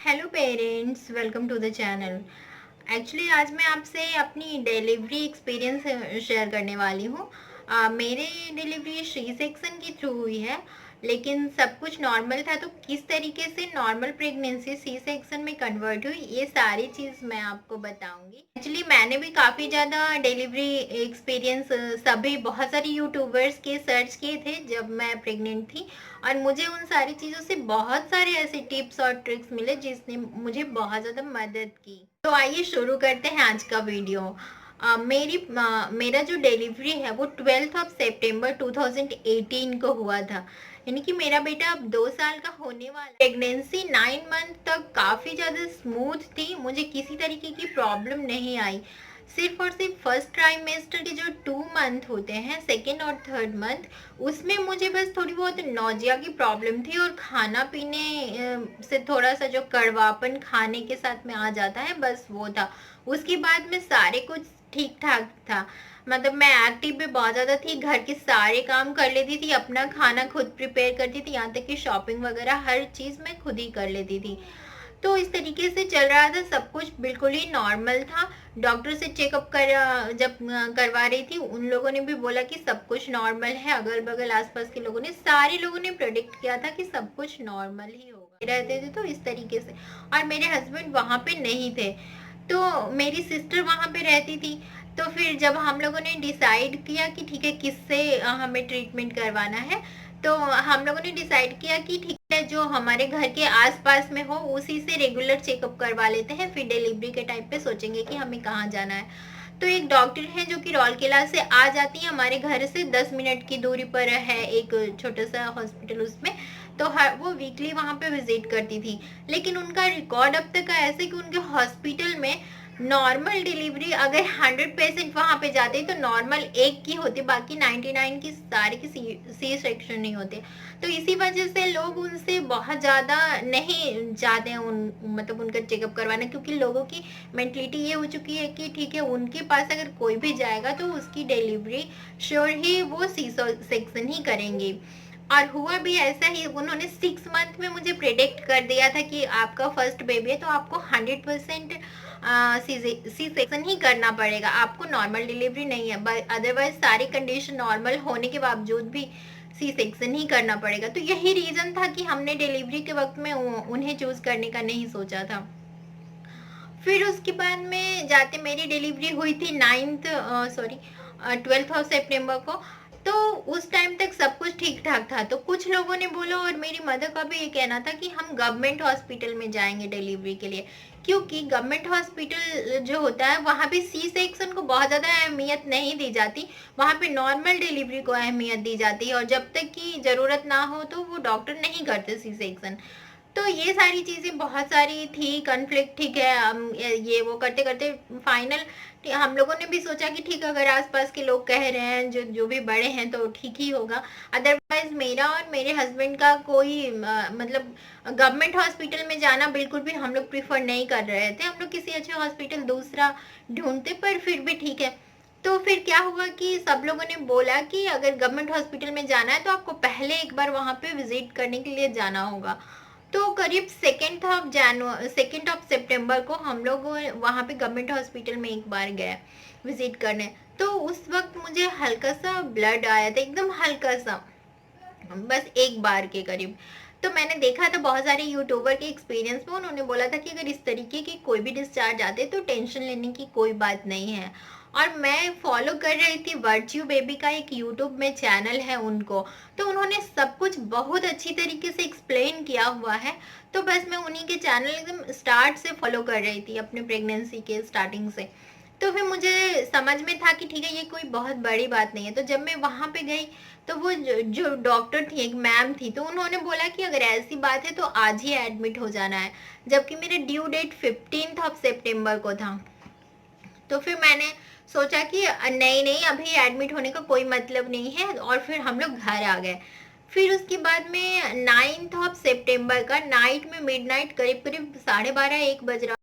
Hello parents, welcome to the channel. Actually आज मैं आपसे अपनी डिलीवरी एक्सपीरियंस शेयर करने वाली हूँ। मेरे डिलीवरी सी सेक्शन की थ्रू हुई है, लेकिन सब कुछ नॉर्मल था। तो किस तरीके से नॉर्मल प्रेगनेंसी सी सेक्शन में कन्वर्ट हुई, ये सारी चीज़ मैं आपको बताऊंगी। एक्चुअली मैंने भी काफ़ी ज़्यादा डिलीवरी एक्सपीरियंस सभी बहुत सारे यूट्यूबर्स के सर्च किए थे जब मैं प्रेग्नेंट थी, और मुझे उन सारी चीज़ों से बहुत सारे ऐसे टिप्स और ट्रिक्स मिले जिसने मुझे बहुत ज़्यादा मदद की। तो आइए शुरू करते हैं आज का वीडियो। मेरा जो डिलीवरी है वो 12 सितंबर 2018 को हुआ था, यानी कि मेरा बेटा अब 2 साल का होने वाला है। प्रेगनेंसी 9 मंथ तक काफ़ी ज़्यादा स्मूथ थी, मुझे किसी तरीके की प्रॉब्लम नहीं आई। सिर्फ और सिर्फ फर्स्ट ट्राइमेस्टर के जो 2 मंथ होते हैं, सेकेंड और थर्ड मंथ, उसमें मुझे बस थोड़ी बहुत नौजिया की प्रॉब्लम थी, और खाना पीने से थोड़ा सा जो कड़वापन खाने के साथ में आ जाता है, बस वो था। उसके बाद में सारे कुछ ठीक ठाक था। मतलब मैं एक्टिव भी बहुत ज़्यादा थी, घर के सारे काम कर लेती थी, अपना खाना खुद प्रिपेयर करती थी, यहाँ तक कि शॉपिंग वगैरह हर चीज़ मैं खुद ही कर लेती थी। तो इस तरीके से चल रहा था, सब कुछ बिल्कुल ही नॉर्मल था। डॉक्टर से चेकअप जब करवा रही थी, उन लोगों ने भी बोला कि सब कुछ नॉर्मल है। अगल बगल आसपास के लोगों ने, सारे लोगों ने प्रेडिक्ट किया था कि सब कुछ नॉर्मल ही होगा। रहते थे तो इस तरीके से, और मेरे हस्बैंड वहाँ पे नहीं थे, तो मेरी सिस्टर वहाँ पे रहती थी। तो फिर जब हम लोगों ने डिसाइड किया कि ठीक है किससे हमें ट्रीटमेंट करवाना है, तो हम लोगों ने डिसाइड किया कि ठीक है जो हमारे घर के आसपास में हो उसी से रेगुलर चेकअप करवा लेते हैं, फिर डिलीवरी के टाइम पे सोचेंगे कि हमें कहाँ जाना है। तो एक डॉक्टर है जो कि रौलकेला से आ जाती है, हमारे घर से 10 मिनट की दूरी पर है एक छोटा सा हॉस्पिटल, उसमें। तो हर वो वीकली वहां पे विजिट करती थी। लेकिन उनका रिकॉर्ड अब तक का ऐसे कि उनके हॉस्पिटल में नॉर्मल डिलीवरी अगर 100% वहां पे जाते तो नॉर्मल एक की होती, बाकी 99 की सारे की सी सेक्शन नहीं होते। तो इसी वजह से लोग उनसे बहुत ज़्यादा नहीं जाते हैं, मतलब उनका चेकअप करवाना, क्योंकि लोगों की मेंटलिटी ये हो चुकी है कि ठीक है उनके पास अगर कोई भी जाएगा तो उसकी डिलीवरी श्योर ही वो सी सेक्शन ही करेंगे। और हुआ भी ऐसा ही, उन्होंने 6 मंथ में मुझे प्रेडिक्ट कर दिया था कि आपका फर्स्ट बेबी है तो आपको 100% सी सेक्शन ही करना पड़ेगा, आपको नॉर्मल डिलीवरी नहीं है, अदरवाइज सारी कंडीशन नॉर्मल होने के बावजूद भी सी सेक्शन ही करना पड़ेगा। तो यही रीजन था कि हमने डिलीवरी के वक्त में उन्हें चूज करने का नहीं सोचा था। फिर उसके बाद में जाते मेरी डिलीवरी हुई थी 12 सितंबर को। तो उस टाइम तक सब कुछ ठीक ठाक था। तो कुछ लोगों ने बोला, और मेरी मदर का भी ये कहना था कि हम गवर्नमेंट हॉस्पिटल में जाएंगे डिलीवरी के लिए, क्योंकि गवर्नमेंट हॉस्पिटल जो होता है वहाँ पे सी सेक्शन को बहुत ज़्यादा अहमियत नहीं दी जाती, वहाँ पे नॉर्मल डिलीवरी को अहमियत दी जाती है, और जब तक की ज़रूरत ना हो तो वो डॉक्टर नहीं करते सी सेक्शन। तो ये सारी चीज़ें बहुत सारी थी, कॉन्फ्लिक्ट, ठीक है। हम ये वो करते करते फाइनल हम लोगों ने भी सोचा कि ठीक है, अगर आसपास के लोग कह रहे हैं, जो जो भी बड़े हैं, तो ठीक ही होगा। अदरवाइज मेरा और मेरे हस्बैंड का कोई मतलब गवर्नमेंट हॉस्पिटल में जाना बिल्कुल भी हम लोग प्रीफर नहीं कर रहे थे। हम लोग किसी अच्छे हॉस्पिटल दूसरा ढूंढते, पर फिर भी ठीक है। तो फिर क्या हुआ कि सब लोगों ने बोला कि अगर गवर्नमेंट हॉस्पिटल में जाना है तो आपको पहले एक बार वहाँ पे विजिट करने के लिए जाना होगा। तो करीब 2 सितंबर को हम लोग वहाँ पे गवर्नमेंट हॉस्पिटल में एक बार गए विजिट करने। तो उस वक्त मुझे हल्का सा ब्लड आया था, एकदम हल्का सा, बस एक बार के करीब। तो मैंने देखा था बहुत सारे यूट्यूबर के एक्सपीरियंस में, उन्होंने बोला था कि अगर इस तरीके की कोई भी डिस्चार्ज आते तो टेंशन लेने की कोई बात नहीं है। और मैं फॉलो कर रही थी वर्च्यू बेबी का एक यूट्यूब में चैनल है उनको, तो उन्होंने सब कुछ बहुत अच्छी तरीके से एक्सप्लेन किया हुआ है। तो बस मैं उन्हीं के चैनल एकदम स्टार्ट से फॉलो कर रही थी, अपने प्रेगनेंसी के स्टार्टिंग से। तो फिर मुझे समझ में था कि ठीक है ये कोई बहुत बड़ी बात नहीं है। तो जब मैं वहाँ पे गई, तो वो जो डॉक्टर थी, एक मैम थी, तो उन्होंने बोला कि अगर ऐसी बात है तो आज ही एडमिट हो जाना है, जबकि मेरा ड्यू डेट 15 सितंबर को था। तो फिर मैंने सोचा कि नहीं नहीं, अभी एडमिट होने का कोई मतलब नहीं है, और फिर हम लोग घर आ गए। फिर उसके बाद में 9 सितंबर का नाइट में, मिडनाइट, करीब करीब 12:30 1 बज रहा,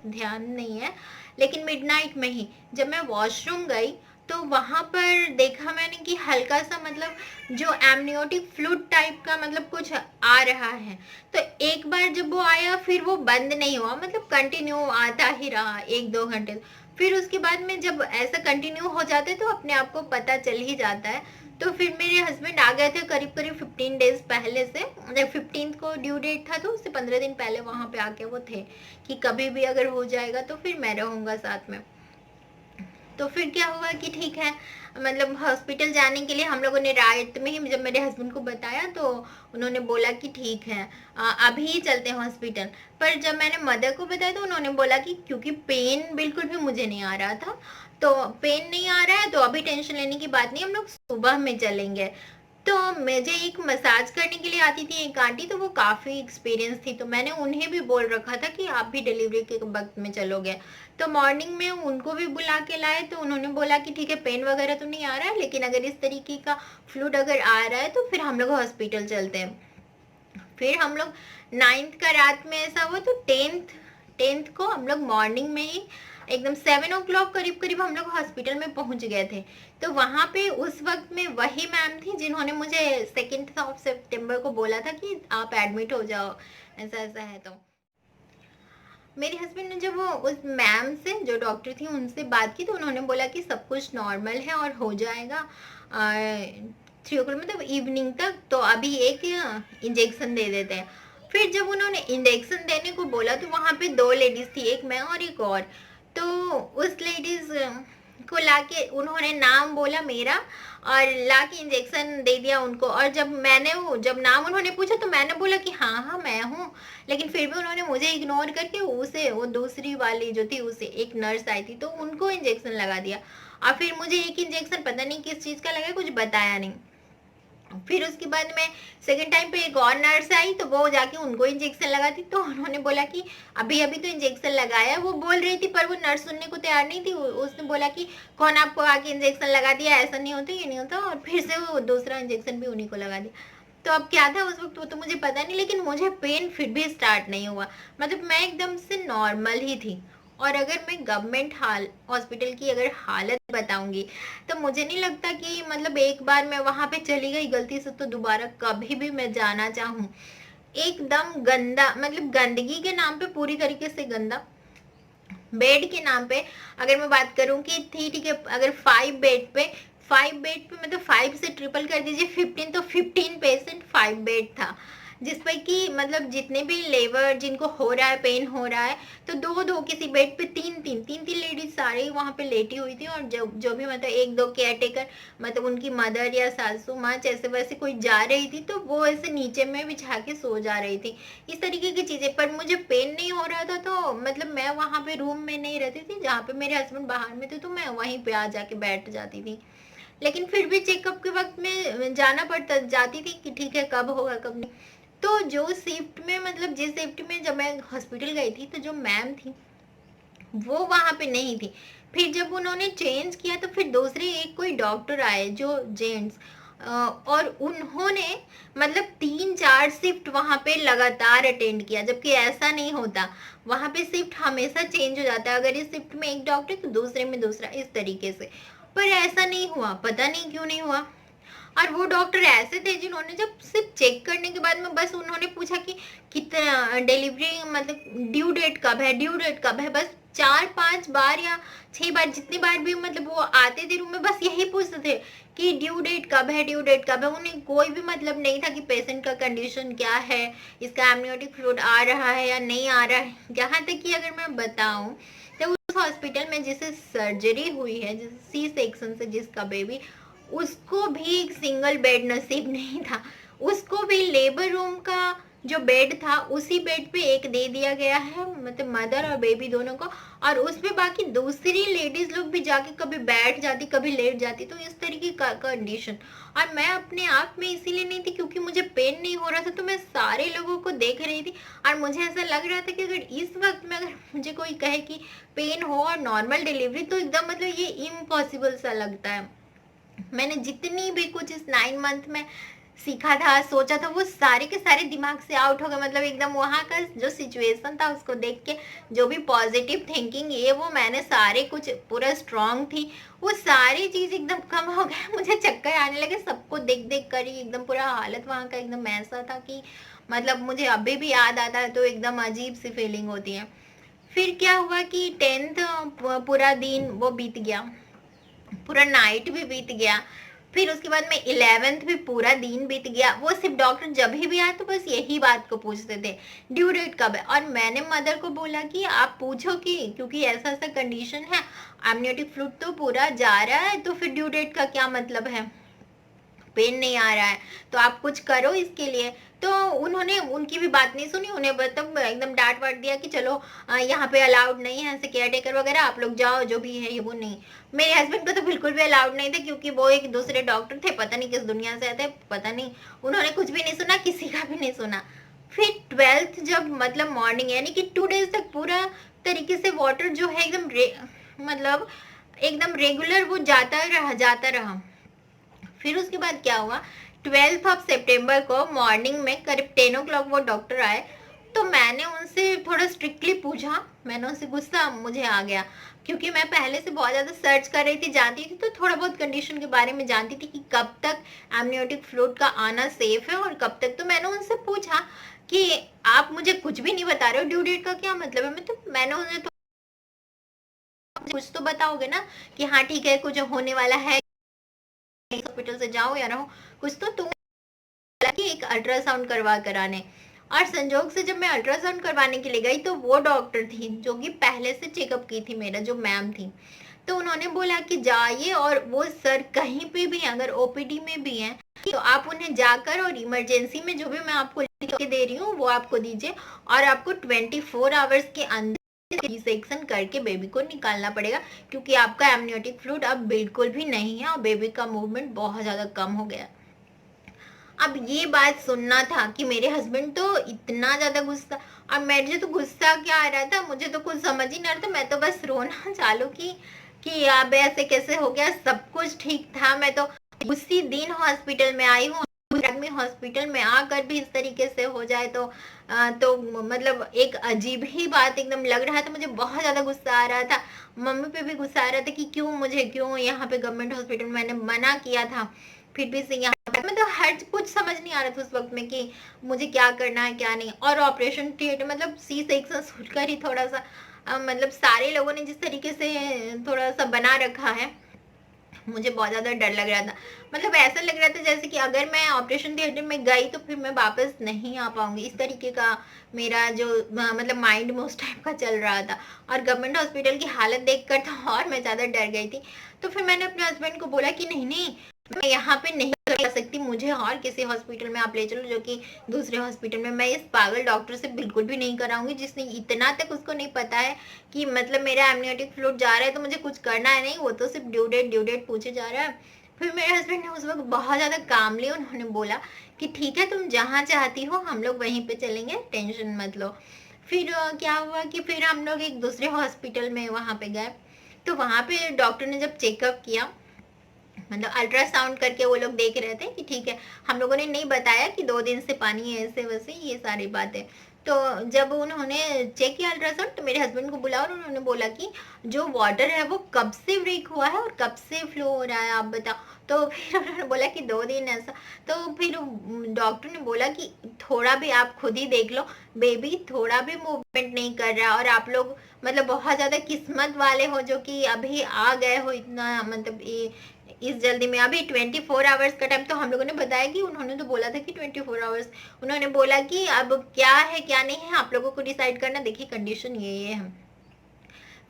ध्यान नहीं है, लेकिन मिडनाइट में ही जब मैं वॉशरूम गई, तो वहाँ पर देखा मैंने कि हल्का सा मतलब जो एमनियोटिक फ्लूइड टाइप का मतलब कुछ आ रहा है। तो एक बार जब वो आया फिर वो बंद नहीं हुआ, मतलब कंटिन्यू आता ही रहा 1-2 घंटे। फिर उसके बाद में जब ऐसा कंटिन्यू हो जाता है तो अपने आप को पता चल ही जाता है। तो फिर मेरे हस्बैंड आ गए थे करीब-करीब 15 डेज़ पहले से, जब 15th को ड्यू डेट था तो उससे 15 दिन पहले वहाँ पे आके वो थे कि कभी भी अगर हो जाएगा तो फिर मैं रहूँगा साथ में। तो फिर क्या हुआ कि ठीक है, मतलब हॉस्पिटल जाने के लिए हम लोगों ने रात में ही जब मेरे हस्बैंड को बताया तो उन्होंने बोला कि ठीक है, अभी ही चलते हैं हॉस्पिटल। पर जब मैंने मदर को बताया तो उन्होंने बोला कि क्योंकि पेन बिल्कुल भी मुझे नहीं आ रहा था, तो पेन नहीं आ रहा है तो अभी टेंशन लेने की बात नहीं, हम लोग सुबह में चलेंगे। तो मुझे एक मसाज करने के लिए आती थी एक आंटी, तो वो काफ़ी एक्सपीरियंस थी, तो मैंने उन्हें भी बोल रखा था कि आप भी डिलीवरी के वक्त में चलोगे। तो मॉर्निंग में उनको भी बुला के लाए तो उन्होंने बोला कि ठीक है, पेन वगैरह तो नहीं आ रहा है, लेकिन अगर इस तरीके का फ्लूइड अगर आ रहा है तो फिर हम लोग हॉस्पिटल चलते हैं। फिर हम लोग 9th का रात में ऐसा हुआ तो 10th को हम लोग मॉर्निंग में ही एकदम 7 o'clock करीब-करीब हम लोग हॉस्पिटल में पहुंच गए थे। तो वहाँ पे उस वक्त में वही मैम थी जिन्होंने मुझे 2nd ऑफ सितंबर को बोला था कि आप एडमिट हो जाओ, ऐसा-ऐसा है तो। मेरे हस्बैंड ने जब वो उस मैम से जो डॉक्टर थी उनसे बात की तो उन्होंने बोला कि सब कुछ नॉर्मल है और हो जाएगा 3 o'clock मतलब इवनिंग तक, तो अभी एक इंजेक्शन दे देते हैं। फिर जब उन्होंने इंजेक्शन देने को बोला तो वहाँ पे 2 लेडीज थी, एक मैं और एक और। तो उस लेडीज को लाके उन्होंने नाम बोला मेरा और लाके इंजेक्शन दे दिया उनको, और जब नाम उन्होंने पूछा तो मैंने बोला कि हाँ हाँ मैं हूँ, लेकिन फिर भी उन्होंने मुझे इग्नोर करके उसे, वो दूसरी वाली जो थी उसे, एक नर्स आई थी तो उनको इंजेक्शन लगा दिया। और फिर मुझे एक इंजेक्शन पता नहीं किस चीज़ का लगा, कुछ बताया नहीं। फिर उसके बाद में सेकंड टाइम पे एक और नर्स आई तो वो जाके उनको इंजेक्शन लगाती, तो उन्होंने बोला कि अभी अभी तो इंजेक्शन लगाया, वो बोल रही थी पर वो नर्स सुनने को तैयार नहीं थी। उसने बोला कि कौन आपको आके इंजेक्शन लगा दिया, ऐसा नहीं होता, ये नहीं होता, और फिर से वो दूसरा इंजेक्शन भी उन्हीं को लगा दिया। तो अब क्या था उस वक्त वो तो मुझे पता नहीं, लेकिन मुझे पेन फिर भी स्टार्ट नहीं हुआ, मतलब मैं एकदम से नॉर्मल ही थी। और अगर मैं गवर्नमेंट हॉस्पिटल की अगर हालत बताऊंगी तो मुझे नहीं लगता कि मतलब एक बार मैं वहां पे चली गई गलती से तो दोबारा कभी भी मैं जाना चाहूँ। एकदम गंदा, मतलब गंदगी के नाम पे पूरी तरीके से गंदा। बेड के नाम पे अगर मैं बात करूं कि थी ठीक है, अगर 5 बेड पे मतलब 5 से ट्रिपल कर दीजिए 15, तो 15 पेशेंट 5 बेड था, जिसपे कि मतलब जितने भी लेबर जिनको हो रहा है, पेन हो रहा है, तो दो दो किसी बेड पे तीन लेडीज सारे वहाँ पे लेटी हुई थी, और जो भी मतलब एक दो केयर टेकर, मतलब उनकी मदर या सासू माँ जैसे वैसे कोई जा रही थी तो वो ऐसे नीचे में बिछा के सो जा रही थी, इस तरीके की चीजें। पर मुझे पेन नहीं हो रहा था तो मतलब मैं वहाँ पे रूम में नहीं रहती थी जहाँ पे मेरे हस्बैंड बाहर में थे, तो मैं वहीं पे आ जाके बैठ जाती थी। लेकिन फिर भी चेकअप के वक्त में जाना पड़ता जाती थी कि ठीक है कब होगा कब नहीं। तो जो शिफ्ट में मतलब जिस शिफ्ट में जब मैं हॉस्पिटल गई थी तो जो मैम थी वो वहां पे नहीं थी। फिर जब उन्होंने चेंज किया तो फिर दूसरे एक कोई डॉक्टर आए जो जेंट्स, और उन्होंने मतलब 3-4 शिफ्ट वहां पे लगातार अटेंड किया, जबकि ऐसा नहीं होता। वहां पे शिफ्ट हमेशा चेंज हो जाता है, अगर इस शिफ्ट में एक डॉक्टर तो दूसरे में दूसरा, इस तरीके से। पर ऐसा नहीं हुआ, पता नहीं क्यों नहीं हुआ। और वो डॉक्टर ऐसे थे जिन्होंने जब सिर्फ चेक करने के बाद में बस उन्होंने पूछा कि कितना डिलीवरी मतलब ड्यू डेट कब है, ड्यू डेट कब है, बस 4-5 बार या 6 बार जितनी बार भी मतलब वो आते थे रूम में बस यही पूछते थे कि ड्यू डेट कब है, ड्यू डेट कब है। उन्हें कोई भी मतलब नहीं था कि पेशेंट का कंडीशन क्या है, इसका एमनियोटिक फ्लूइड आ रहा है या नहीं आ रहा है। यहाँ तक कि अगर मैं बताऊं तो उस हॉस्पिटल में जिसे सर्जरी हुई है, जिस सी सेक्शन से जिसका बेबी, उसको भी एक सिंगल बेड नसीब नहीं था, उसको भी लेबर रूम का जो बेड था उसी बेड पे एक दे दिया गया है, मतलब मदर और बेबी दोनों को, और उसपे बाकी दूसरी लेडीज लोग भी जाके कभी बैठ जाती कभी लेट जाती, तो इस तरीके का कंडीशन। और मैं अपने आप में इसीलिए नहीं थी क्योंकि मुझे पेन नहीं हो रहा था, तो मैं सारे लोगों को देख रही थी और मुझे ऐसा लग रहा था कि अगर इस वक्त में अगर मुझे कोई कहे कि पेन हो और नॉर्मल डिलीवरी, तो एकदम मतलब ये इम्पॉसिबल सा लगता है। मैंने जितनी भी कुछ इस 9 मंथ में सीखा था, सोचा था, वो सारे के सारे दिमाग से आउट हो गए। मतलब एकदम वहाँ का जो सिचुएशन था उसको देख के जो भी पॉजिटिव थिंकिंग ये वो मैंने सारे कुछ पूरा स्ट्रांग थी, वो सारी चीज़ एकदम कम हो गया। मुझे चक्कर आने लगे सबको देख-देख कर ही। एकदम पूरा हालत वहाँ का एकदम ऐसा था कि मतलब मुझे अभी भी याद आता है तो एकदम अजीब सी फीलिंग होती है। फिर क्या हुआ कि 10th पूरा दिन वो बीत गया, पूरा नाइट भी बीत गया। फिर उसके बाद में 11th भी पूरा दिन बीत गया। वो सिर्फ डॉक्टर जब भी आए तो बस यही बात को पूछते थे, ड्यू डेट कब है। और मैंने मदर को बोला कि आप पूछो कि क्योंकि ऐसा ऐसा कंडीशन है, एमनियोटिक फ्लूइड तो पूरा जा रहा है, तो फिर ड्यू डेट का क्या मतलब है, पेन नहीं आ रहा है, तो आप कुछ करो इसके लिए। तो उन्होंने उनकी भी बात नहीं सुनी, उन्हें मतलब एकदम डांट वाट दिया कि चलो यहाँ पे अलाउड नहीं है ऐसे केयर टेकर वगैरह, आप लोग जाओ, जो भी है ये वो नहीं। मेरे हस्बैंड को तो बिल्कुल भी अलाउड नहीं था क्योंकि वो एक दूसरे डॉक्टर थे, पता नहीं किस दुनिया से आते, पता नहीं। उन्होंने कुछ भी नहीं सुना, किसी का भी नहीं सुना। फिर 12th जब मतलब मॉर्निंग यानी कि 2 days तक पूरा तरीके से वाटर जो है एकदम मतलब एकदम रेगुलर वो जाता रहा जाता रहा। फिर उसके बाद क्या हुआ, 12th of September को मॉर्निंग में करीब 10 o'clock वो डॉक्टर आए। तो मैंने उनसे थोड़ा स्ट्रिक्टली पूछा, मैंने उनसे गुस्सा मुझे आ गया क्योंकि मैं पहले से बहुत ज़्यादा सर्च कर रही थी, जानती थी, तो थोड़ा बहुत कंडीशन के बारे में जानती थी कि कब तक एमनियोटिक फ्लूइड का आना सेफ है और कब तक। तो मैंने उनसे पूछा कि आप मुझे कुछ भी नहीं बता रहे हो, ड्यू डेट का क्या मतलब है। मैंने उन्हें तो कुछ तो बताओगे ना कि हाँ ठीक है कुछ होने वाला है, हॉस्पिटल से जाओ या रहो कुछ तो बोला कि एक अल्ट्रासाउंड करवा कर आने। और संजोग से जब मैं अल्ट्रासाउंड करवाने के लिए गई तो वो डॉक्टर थी जो कि पहले से चेकअप की थी, मेरा जो मैम थी। तो उन्होंने बोला कि जाइए, और वो सर कहीं पे भी अगर ओपीडी में भी हैं तो आप उन्हें जाकर और इमरजेंसी में जो भी मैं आपको लिख के दे रही हूँ वो आपको दीजिए, और आपको 24 आवर्स के अंदर सी सेक्शन करके बेबी को निकालना पड़ेगा क्योंकि आपका एमनियोटिक फ्लूइड अब बिल्कुल भी नहीं है और बेबी का मूवमेंट बहुत ज्यादा कम हो गया। अब ये बात सुनना था कि मेरे हस्बैंड तो इतना ज्यादा गुस्सा, और मुझे तो गुस्सा क्या आ रहा था, मुझे तो कुछ समझ ही नहीं आ रहा था। मैं तो बस रोना चालू की कि अब ऐसे कैसे हो गया, सब कुछ ठीक था। मैं तो उसी दिन हॉस्पिटल में आई हूँ, आदमी हॉस्पिटल में आकर भी इस तरीके से हो जाए तो मतलब एक अजीब ही बात एकदम लग रहा था। मुझे बहुत ज्यादा गुस्सा आ रहा था, मम्मी पे भी गुस्सा आ रहा था कि क्यों यहाँ पे गवर्नमेंट हॉस्पिटल में मैंने मना किया था, फिर भी से यहाँ पे मतलब हर कुछ समझ नहीं आ रहा था उस वक्त में कि मुझे क्या करना है क्या नहीं। और ऑपरेशन थिएटर मतलब सी सेक्शन सुनकर ही थोड़ा सा मतलब सारे लोगों ने जिस तरीके से थोड़ा सा बना रखा है, मुझे बहुत ज्यादा डर लग रहा था। मतलब ऐसा लग रहा था जैसे कि अगर मैं ऑपरेशन थिएटर में गई तो फिर मैं वापस नहीं आ पाऊंगी, इस तरीके का मेरा जो मतलब माइंड में उस टाइप का चल रहा था। और गवर्नमेंट हॉस्पिटल की हालत देखकर तो और मैं ज्यादा डर गई थी। तो फिर मैंने अपने हस्बैंड को बोला कि नहीं नहीं, मैं यहाँ पे नहीं कर सकती, मुझे और किसी हॉस्पिटल में आप ले चलो, जो कि दूसरे हॉस्पिटल में। मैं इस पागल डॉक्टर से बिल्कुल भी नहीं कराऊंगी जिसने इतना तक उसको नहीं पता है कि मतलब मेरा एमनियोटिक फ्लूइड जा रहा है तो मुझे कुछ करना है नहीं, वो तो सिर्फ ड्यू डेट पूछे जा रहा है। फिर मेरे हस्बैंड ने उस वक्त बहुत ज्यादा कामली उन्होंने बोला कि ठीक है तुम जहाँ चाहती हो हम लोग वहीं पे चलेंगे, टेंशन मत लो। फिर क्या हुआ कि फिर हम लोग एक दूसरे हॉस्पिटल में वहां पे गए। तो वहां पे डॉक्टर ने जब चेकअप किया, मतलब अल्ट्रासाउंड करके वो लोग देख रहे थे कि ठीक है, हम लोगों ने नहीं बताया कि 2 दिन से पानी है ऐसे वैसे ये सारी बातें। तो जब उन्होंने चेक किया अल्ट्रासाउंड तो मेरे हस्बैंड को बुलाया और उन्होंने बोला कि जो वाटर है वो कब से ब्रेक हुआ है और कब से फ्लो हो रहा है आप बताओ। तो फिर उन्होंने बोला कि 2 दिन ऐसा। तो फिर डॉक्टर ने बोला कि थोड़ा भी आप खुद ही देख लो, बेबी थोड़ा भी मूवमेंट नहीं कर रहा, और आप लोग मतलब बहुत ज्यादा किस्मत वाले हो जो कि अभी आ गए हो इतना मतलब इस जल्दी में। अभी 24 आवर्स का टाइम तो हम लोगों ने बताया कि उन्होंने तो बोला था कि 24 आवर्स, उन्होंने बोला कि अब क्या है क्या नहीं है आप लोगों को डिसाइड करना, देखिए कंडीशन ये है।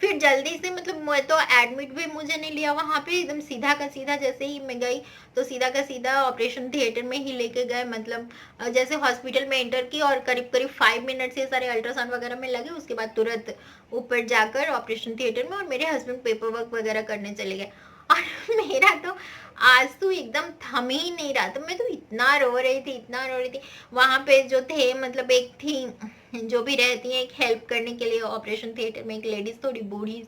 फिर जल्दी से मतलब मैं तो एडमिट भी मुझे नहीं लिया वहां पे, एकदम सीधा का सीधा जैसे ही मैं गई तो सीधा का सीधा ऑपरेशन थिएटर में ही लेके गए। मतलब जैसे हॉस्पिटल में एंटर की और करीब करीब 5 मिनट से सारे अल्ट्रासाउंड वगैरह में लगे, उसके बाद तुरंत ऊपर जाकर ऑपरेशन थिएटर में और मेरे हस्बैंड पेपर वर्क वगैरह करने चले गए। और मेरा तो आंसू एकदम थम ही नहीं रहा था, मैं तो इतना रो रही थी इतना रो रही थी। वहां पे जो थे मतलब एक थी जो भी रहती है एक हेल्प करने के लिए ऑपरेशन थिएटर में, एक लेडीज थोड़ी बूढ़ी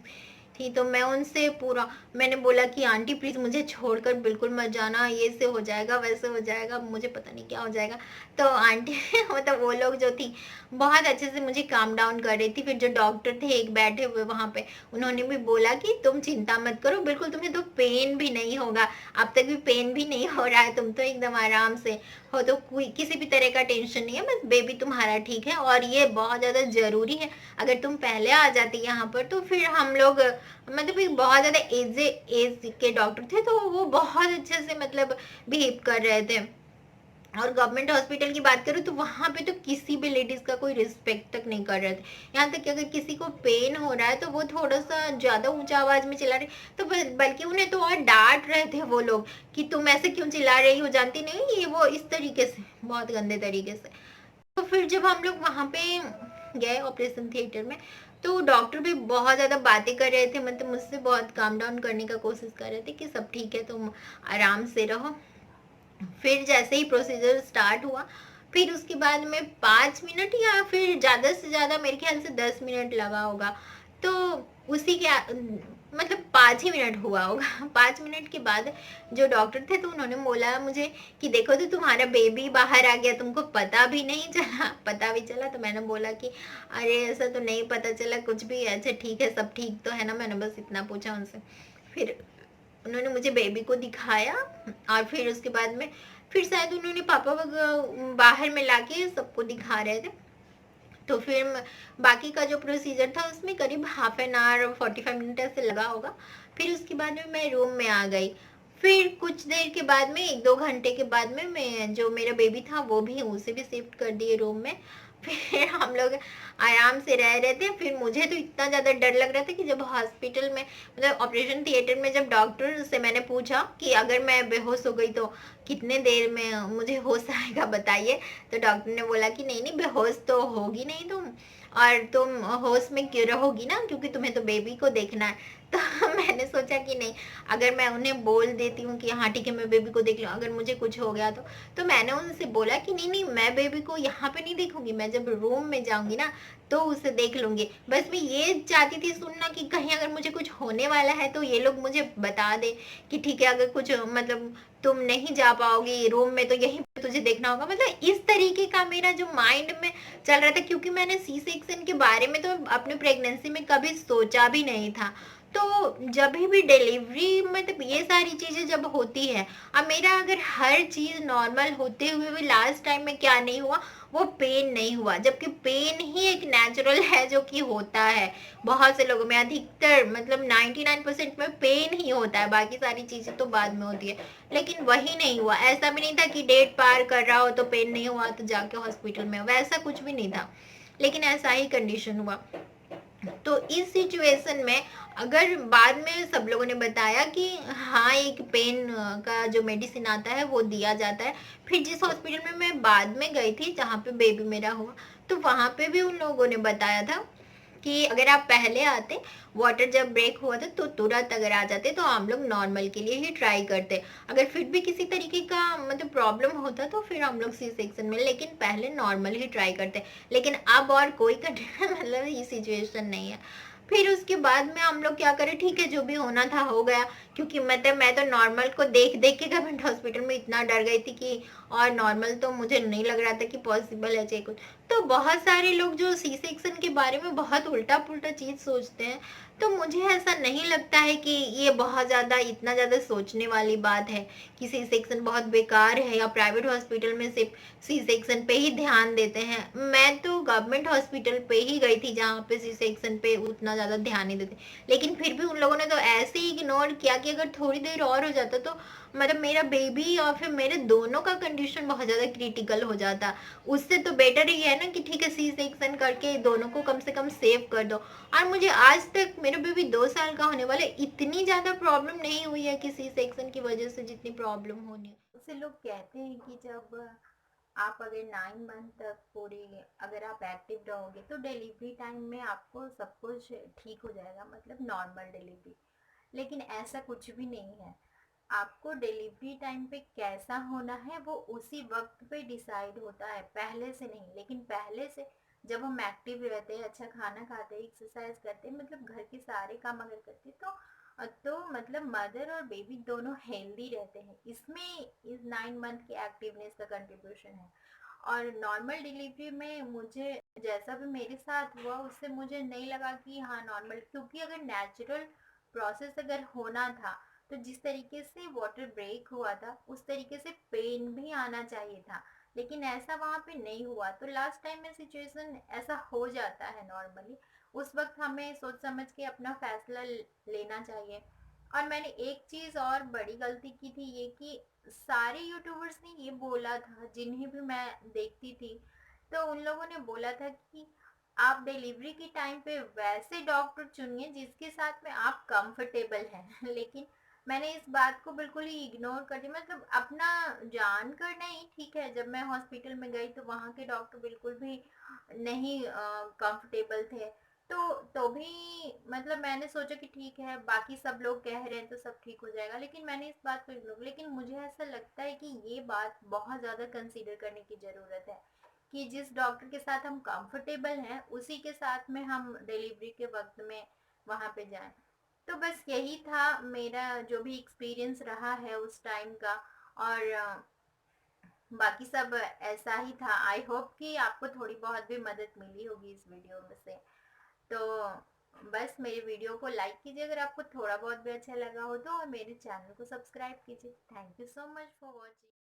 थी, तो मैं उनसे पूरा मैंने बोला कि आंटी प्लीज़ मुझे छोड़कर बिल्कुल मत जाना, ये से हो जाएगा, वैसे हो जाएगा, मुझे पता नहीं क्या हो जाएगा। तो आंटी मतलब वो लोग जो थी बहुत अच्छे से मुझे काम डाउन कर रही थी। फिर जो डॉक्टर थे एक बैठे हुए वहाँ पे, उन्होंने भी बोला कि तुम चिंता मत करो, बिल्कुल तुम्हें तो पेन भी नहीं होगा, अब तक भी पेन भी नहीं हो रहा है, तुम तो एकदम आराम से हो, तो कोई किसी भी तरह का टेंशन नहीं है, बस बेबी तुम्हारा ठीक है। और ये बहुत ज़्यादा ज़रूरी है, अगर तुम पहले आ जाती यहाँ पर तो फिर हम लोग मतलब एक बहुत ज़्यादा एज के डॉक्टर थे, तो वो बहुत अच्छे से मतलब बिहेव कर रहे थे। और गवर्नमेंट हॉस्पिटल की बात करूँ तो वहाँ पे तो किसी भी लेडीज का कोई रिस्पेक्ट तक नहीं कर रहे थे। यहाँ तक कि अगर किसी को पेन हो रहा है तो वो थोड़ा सा ज्यादा ऊंचा आवाज में चिल्ला रहे, तो बल्कि उन्हें तो और डांट रहे थे वो लोग कि तुम ऐसे क्यों चिल्ला रही हो, जानती नहीं ये वो, इस तरीके से, बहुत गंदे तरीके से। तो फिर जब हम लोग वहाँ पे गए ऑपरेशन थिएटर में, तो डॉक्टर भी बहुत ज़्यादा बातें कर रहे थे, मतलब मुझसे बहुत काम डाउन करने का कोशिश कर रहे थे कि सब ठीक है, तुम आराम से रहो। फिर जैसे ही प्रोसीजर स्टार्ट हुआ, फिर उसके बाद में 5 मिनट या फिर ज़्यादा से ज़्यादा मेरे ख्याल से 10 मिनट लगा होगा। तो उसी के मतलब 5 ही मिनट हुआ होगा। 5 मिनट के बाद जो डॉक्टर थे तो उन्होंने बोला मुझे कि देखो तो तुम्हारा बेबी बाहर आ गया, तुमको पता भी नहीं चला। पता भी चला? तो मैंने बोला कि अरे ऐसा तो नहीं पता चला कुछ भी, अच्छा ठीक है, सब ठीक तो है ना, मैंने बस इतना पूछा उनसे। फिर उन्होंने मुझे बेबी को दिखाया और फिर उसके बाद में फिर शायद उन्होंने पापा बाहर में लाके सबको दिखा रहे थे। तो फिर बाकी का जो प्रोसीजर था उसमें करीब हाफ एन आवर 45 मिनट ऐसे लगा होगा। फिर उसके बाद में मैं रूम में आ गई। फिर कुछ देर के बाद में 1-2 घंटे के बाद में मैं जो मेरा बेबी था वो भी उसे भी शिफ्ट कर दिए रूम में। फिर हम लोग आराम से रह रहे थे। फिर मुझे तो इतना ज़्यादा डर लग रहा था कि जब हॉस्पिटल में मतलब ऑपरेशन थिएटर में जब डॉक्टर से मैंने पूछा कि अगर मैं बेहोश हो गई तो कितने देर में मुझे होश आएगा बताइए, तो डॉक्टर ने बोला कि नहीं नहीं, बेहोश तो होगी नहीं तुम, और तुम होश में क्यों रहोगी ना, क्योंकि तुम्हें तो बेबी को देखना है। तो मैंने सोचा कि नहीं, अगर मैं उन्हें बोल देती हूँ कि हाँ ठीक है मैं बेबी को देख लूँ, अगर मुझे कुछ हो गया तो मैंने उनसे बोला कि नहीं नहीं, मैं बेबी को यहाँ पे नहीं देखूंगी, मैं जब रूम में जाऊंगी ना तो उसे देख लूंगी। बस मैं ये चाहती थी सुनना कि कहीं अगर मुझे कुछ होने वाला है तो ये लोग मुझे बता दे कि ठीक है, अगर कुछ मतलब तुम नहीं जा पाओगी रूम में तो यहीं पे तुझे देखना होगा। मतलब इस तरीके का मेरा जो माइंड में चल रहा था, क्योंकि मैंने सी सेक्शन के बारे में तो अपने प्रेगनेंसी में कभी सोचा भी नहीं था। तो जब भी डिलीवरी मतलब ये सारी चीजें जब होती है, अब मेरा अगर हर चीज नॉर्मल होते हुए भी लास्ट टाइम में क्या नहीं हुआ, वो पेन नहीं हुआ, जबकि पेन ही एक नेचुरल है जो कि होता है बहुत से लोगों में, अधिकतर मतलब 99% में पेन ही होता है, बाकी सारी चीजें तो बाद में होती है। लेकिन वही नहीं हुआ, ऐसा भी नहीं था कि डेट पार कर रहा हो तो पेन नहीं हुआ तो जाके हॉस्पिटल में, वैसा कुछ भी नहीं था, लेकिन ऐसा ही कंडीशन हुआ। तो इस सिचुएशन में अगर बाद में सब लोगों ने बताया कि हाँ एक पेन का जो मेडिसिन आता है वो दिया जाता है। फिर जिस हॉस्पिटल में मैं बाद में गई थी जहाँ पे बेबी मेरा हुआ, तो वहाँ पे भी उन लोगों ने बताया था कि अगर आप पहले आते, वाटर जब ब्रेक हुआ था तो तुरंत अगर आ जाते तो हम लोग नॉर्मल के लिए ही ट्राई करते, अगर फिर भी किसी तरीके का मतलब प्रॉब्लम होता तो फिर हम लोग सी सेक्शन में, लेकिन पहले नॉर्मल ही ट्राई करते। लेकिन अब और कोई कंडीशन मतलब ये सिचुएशन नहीं है। फिर उसके बाद में हम लोग क्या करें, ठीक है जो भी होना था हो गया, क्योंकि मतलब मैं तो नॉर्मल को देख देख के गवर्नमेंट हॉस्पिटल में इतना डर गई थी कि, और नॉर्मल तो मुझे नहीं लग रहा था कि पॉसिबल है चाहे कुछ। तो बहुत सारे लोग जो सी सेक्शन के बारे में बहुत उल्टा पुल्टा चीज सोचते हैं, तो मुझे ऐसा नहीं लगता है कि ये बहुत ज्यादा इतना ज्यादा सोचने वाली बात है कि सी सेक्शन बहुत बेकार है या प्राइवेट हॉस्पिटल में सिर्फ सी सेक्शन पे ही ध्यान देते हैं। मैं तो गवर्नमेंट हॉस्पिटल पे ही गई थी जहाँ पे सी सेक्शन पे उतना ज्यादा ध्यान नहीं देते, लेकिन फिर भी उन लोगों ने तो ऐसे ही इग्नोर किया कि अगर थोड़ी देर और हो जाता तो मतलब मेरा बेबी और फिर मेरे दोनों का कंडीशन बहुत ज्यादा क्रिटिकल हो जाता। उससे तो बेटर ही है ना कि ठीक है सी सेक्शन करके दोनों को कम से कम सेव कर दो। और मुझे आज तक मेरा बेबी 2 साल का होने वाले इतनी ज्यादा प्रॉब्लम नहीं हुई है कि सी सेक्शन की वजह से जितनी प्रॉब्लम होनी। उससे लोग कहते हैं कि जब आप अगर 9 मंथ तक पूरी अगर आप एक्टिव रहोगे तो डिलीवरी टाइम में आपको सब कुछ ठीक हो जाएगा, मतलब नॉर्मल डिलीवरी। लेकिन ऐसा कुछ भी नहीं है। आपको डिलीवरी टाइम पे कैसा होना है वो उसी वक्त पे डिसाइड होता है, पहले से नहीं। लेकिन पहले से जब हम एक्टिव रहते हैं, अच्छा खाना खाते हैं, एक्सरसाइज करते हैं, मतलब घर के सारे काम अगर करते हैं, तो मतलब मदर और बेबी दोनों हेल्दी रहते हैं। इसमें इस 9 मंथ की एक्टिवनेस का कंट्रीब्यूशन है। और नॉर्मल डिलीवरी में मुझे जैसा भी मेरे साथ हुआ उससे मुझे नहीं लगा कि हाँ नॉर्मल, क्योंकि अगर नेचुरल प्रोसेस अगर होना था तो जिस तरीके से वाटर ब्रेक हुआ था उस तरीके से पेन भी आना चाहिए था, लेकिन ऐसा वहाँ पे नहीं हुआ। तो लास्ट टाइम में सिचुएशन ऐसा हो जाता है नॉर्मली, उस वक्त हमें सोच समझ के अपना फैसला लेना चाहिए। और मैंने एक चीज़ और बड़ी गलती की थी ये कि सारे यूट्यूबर्स ने ये बोला था, जिन्हें भी मैं देखती थी, तो उन लोगों ने बोला था कि आप डिलीवरी के टाइम पे वैसे डॉक्टर चुनिए जिसके साथ में आप कंफर्टेबल हैं। लेकिन मैंने इस बात को बिल्कुल ही इग्नोर कर दिया, मतलब अपना जान कर नहीं, ठीक है जब मैं हॉस्पिटल में गई तो वहाँ के डॉक्टर बिल्कुल भी नहीं कंफर्टेबल थे। तो भी मतलब मैंने सोचा कि ठीक है बाकी सब लोग कह रहे हैं तो सब ठीक हो जाएगा, लेकिन मैंने इस बात को इग्नोर, लेकिन मुझे ऐसा लगता है कि ये बात बहुत ज़्यादा कंसीडर करने की ज़रूरत है कि जिस डॉक्टर के साथ हम कंफर्टेबल हैं उसी के साथ में हम डिलीवरी के वक्त में वहाँ पे जाएं। तो बस यही था मेरा जो भी एक्सपीरियंस रहा है उस टाइम का। और बाकी सब ऐसा ही था। आई होप कि आपको थोड़ी बहुत भी मदद मिली होगी इस वीडियो में से। तो बस मेरे वीडियो को लाइक कीजिए अगर आपको थोड़ा बहुत भी अच्छा लगा हो तो, और मेरे चैनल को सब्सक्राइब कीजिए। Thank you so much for watching.